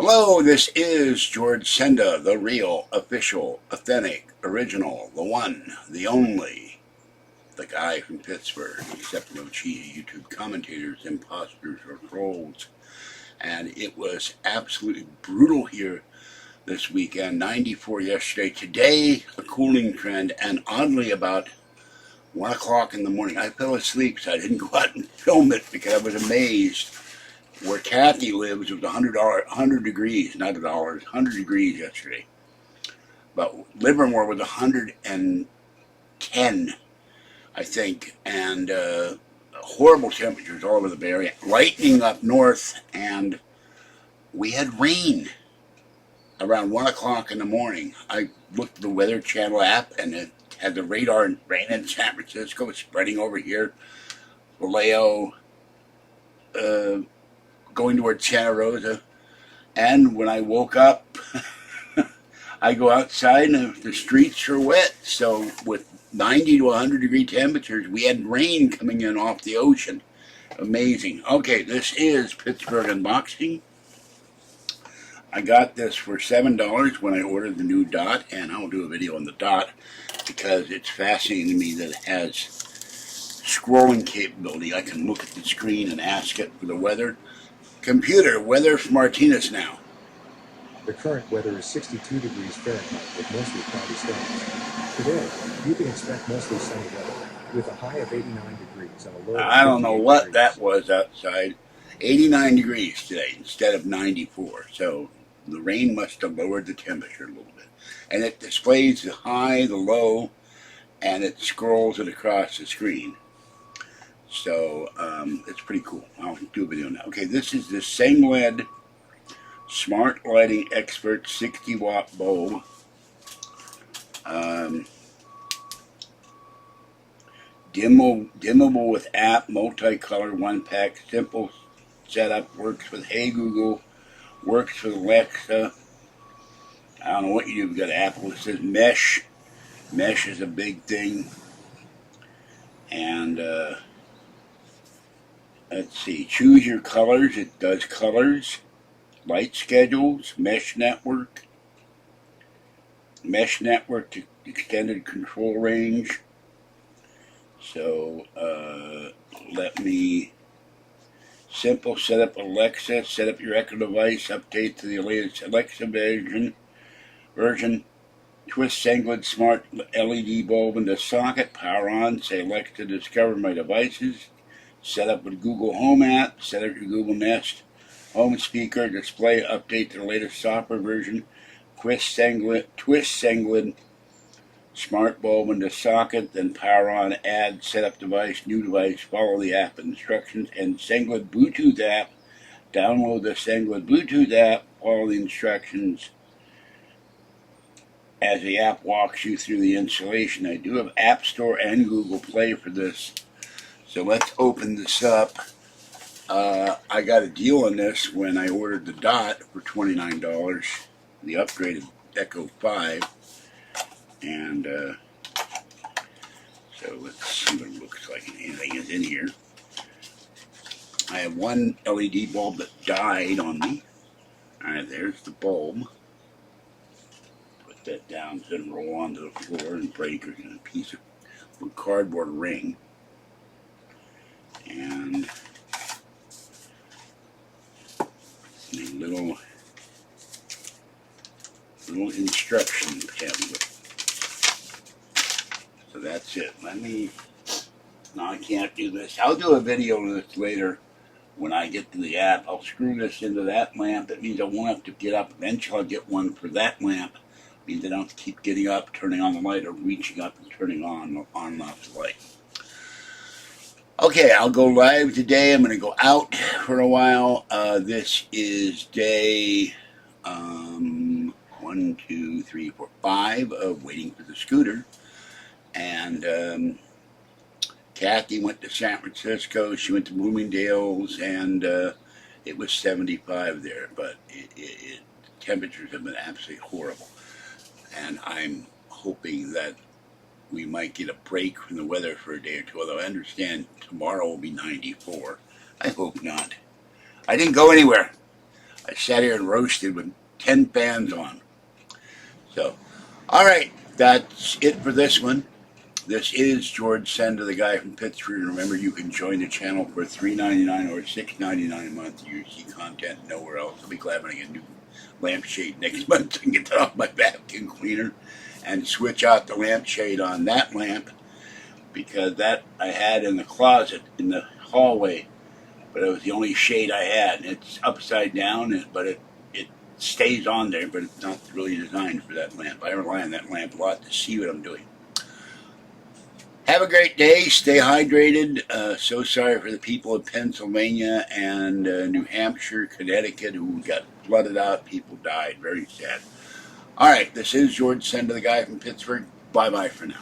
Hello, this is George Senda, the real, official, authentic, original, the one, the only, the guy from Pittsburgh, except no cheesy YouTube commentators, imposters, or trolls. And it was absolutely brutal here this weekend. 94 yesterday. Today, a cooling trend, and oddly about 1 o'clock in the morning, I fell asleep, so I didn't go out and film it because I was amazed. Where Kathy lives, it was 100 degrees, not dollars, 100 degrees yesterday. But Livermore was 110, I think, and horrible temperatures all over the Bay Area. Lightning up north, and we had rain around 1 o'clock in the morning. I looked at the Weather Channel app, and it had the radar and rain in San Francisco, spreading over here. Vallejo, going towards Santa Rosa, and when I woke up, I go outside and the streets are wet. So with 90 to 100 degree temperatures, we had rain coming in off the ocean. Amazing. Okay, this is Pittsburgh Unboxing. I got this for $7 when I ordered the new Dot, and I'll do a video on the Dot because it's fascinating to me that it has scrolling capability. I can look at the screen and ask it for the weather. Computer, weather for Martinez now. The current weather is 62 degrees Fahrenheit with mostly cloudy skies. Today, you can expect mostly sunny weather with a high of 89 degrees and a low of 58 I don't know what degrees. that was outside. 89 degrees today instead of 94. So the rain must have lowered the temperature a little bit. And it displays the high, the low, and it scrolls it across the screen. So it's pretty cool. I'll do a video now. Okay, this is the Senda Smart Lighting Expert 60-watt bulb. Dimmable with app, multicolor, one pack, simple setup, works with Hey Google, works with Alexa. I don't know what you do. We've got Apple. It says mesh. Mesh is a big thing. And let's see, choose your colors. It does colors, light schedules, mesh network to extended control range. So let me simple setup Alexa, set up your Echo device, update to the latest Alexa version. Twist Senda Smart LED bulb into socket, power on, say Alexa discover my devices. Set up with Google Home app, set up your Google Nest home speaker, display, update to the latest software version. Twist Senda smart bulb into socket, then power on, add, set up device, new device, follow the app instructions, and Senda Bluetooth app. Download the Senda Bluetooth app, follow the instructions as the app walks you through the installation. I do have App Store and Google Play for this. So let's open this up. I got a deal on this when I ordered the Dot for $29, the upgraded Echo 5. And so let's see what it looks like. Anything is in here. I have one LED bulb that died on me. Alright, there's the bulb. Put that down so it doesn't roll onto the floor and break or get a piece of cardboard ring. And a little instruction pamphlet. So that's it. No, I can't do this. I'll do a video of this later when I get to the app. I'll screw this into that lamp. That means I won't have to get up. Eventually I'll get one for that lamp. It means I don't have to keep getting up, turning on the light, or reaching up and turning on and off the light. Okay, I'll go live today. I'm going to go out for a while. This is day 1, 2, 3, 4, 5 of waiting for the scooter. And Kathy went to San Francisco. She went to Bloomingdale's, and it was 75 there. But temperatures have been absolutely horrible. And I'm hoping that we might get a break from the weather for a day or two, although I understand tomorrow will be 94. I hope not. I didn't go anywhere. I sat here and roasted with 10 fans on. So, all right, that's it for this one. This is George Senda, the guy from Pittsburgh. Remember, you can join the channel for $3.99 or $6.99 a month. You see content nowhere else. I'll be glad when I get a new lampshade next month. I can get that off my vacuum cleaner and switch out the lampshade on that lamp, because that I had in the closet in the hallway, but it was the only shade I had. It's upside down, but it stays on there, but it's not really designed for that lamp. I rely on that lamp a lot to see what I'm doing. Have a great day. Stay hydrated. So sorry for the people of Pennsylvania and New Hampshire, Connecticut who got flooded out. People died. Very sad. All right, this is George Senda, the guy from Pittsburgh. Bye-bye for now.